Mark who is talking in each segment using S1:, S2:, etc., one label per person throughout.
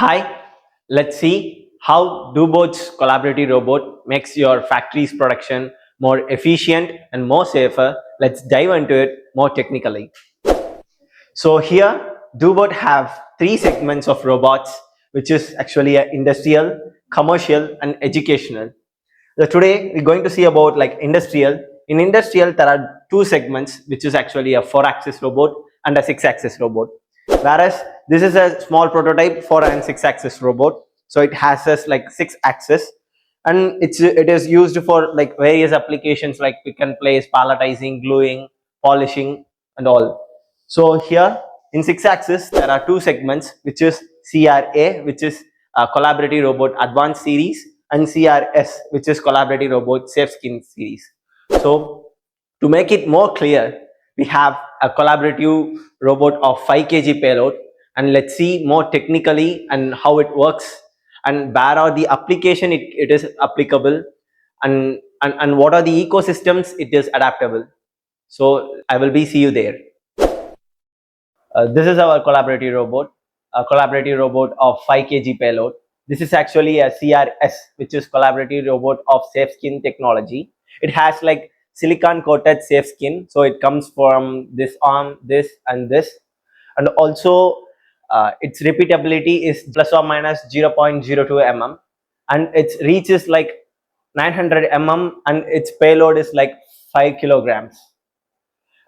S1: Hi, let's see how DoBot's collaborative robot makes your factory's production more efficient and more safer. Let's dive into it more technically. So here, DoBot have three segments of robots, which is actually a industrial, commercial, and educational. So today we're going to see about like industrial. In industrial, there are two segments, which is actually a 4-axis robot and a 6-axis robot. Whereas this is a small prototype 4 and 6-axis robot. So it has this like 6 axis, and it is used for like various applications like pick and place, palletizing, gluing, polishing, and all. So here in 6-axis there are two segments, which is CRA, which is collaborative robot advanced series, and CRS, which is collaborative robot safe skin series. So to make it more clear, we have a collaborative robot of 5 kg payload, and let's see more technically and how it works and where are the application it is applicable, and what are the ecosystems it is adaptable. So I will be see you there. This is our collaborative robot, a collaborative robot of 5 kg payload. This is actually a CRS, which is collaborative robot of safe skin technology. It has like silicon coated safe skin, so it comes from this arm, this, and this, and also its repeatability is plus or minus 0.02 mm, and its reach is like 900 mm, and its payload is like 5 kilograms.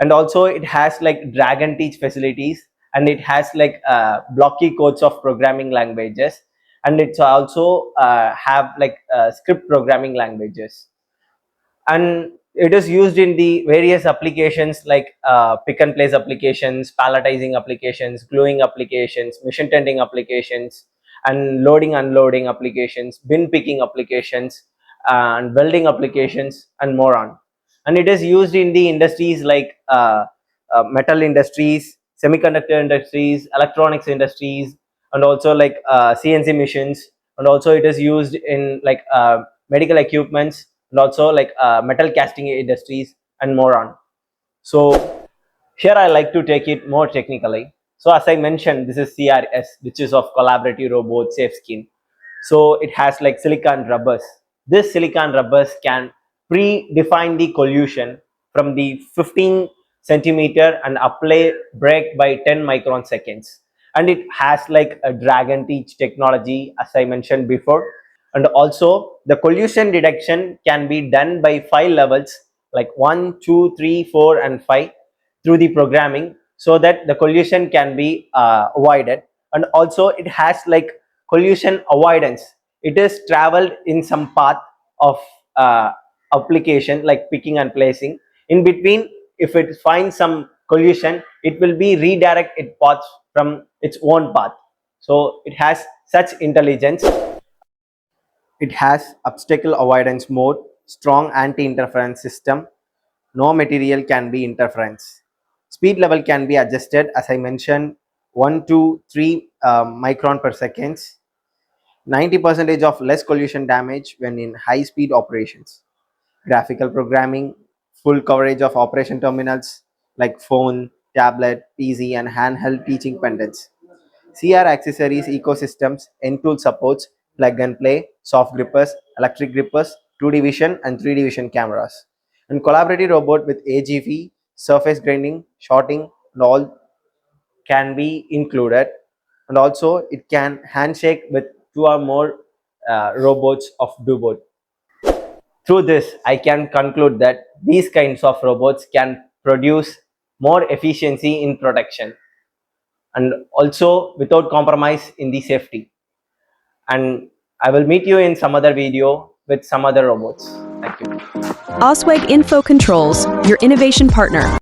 S1: And also it has like drag and teach facilities, and it has like blocky codes of programming languages, and it's also have like script programming languages, and it is used in the various applications like pick and place applications, palletizing applications, gluing applications, machine tending applications, and loading unloading applications, bin picking applications, and welding applications, and more on. And it is used in the industries like metal industries, semiconductor industries, electronics industries, and also like CNC machines, and also it is used in like medical equipments, and also like metal casting industries, and more on. So here I like to take it more technically. So as I mentioned, this is CRS, which is of collaborative robot safe skin. So it has like silicon rubbers. This silicon rubbers can pre-define the collusion from the 15 centimeter and apply break by 10 micron seconds. And it has like a drag and teach technology, as I mentioned before. And also the collusion detection can be done by 5 levels, like 1, 2, 3, 4, and 5 through the programming, so that the collusion can be avoided. And also it has like collusion avoidance. It is traveled in some path of uh, application like picking and placing. In between, if it finds some collusion, it will be redirect its path from its own path. So it has such intelligence. It has obstacle avoidance mode, strong anti-interference system, no material can be interference. Speed level can be adjusted, as I mentioned, 1 to 3 micron per second. 90% of less collision damage when in high speed operations. Graphical programming, full coverage of operation terminals like phone, tablet, PC, and handheld teaching pendants. CR accessories ecosystems, end-tool supports, plug and play, soft grippers, electric grippers, 2D vision and 3D vision cameras. And collaborative robot with AGV, surface grinding, shorting, and all can be included. And also it can handshake with 2 or more robots of DoBot. Through this, I can conclude that these kinds of robots can produce more efficiency in production, and also without compromise in the safety. And I will meet you in some other video with some other robots. Thank you.
S2: Osweg Info Controls, your innovation partner.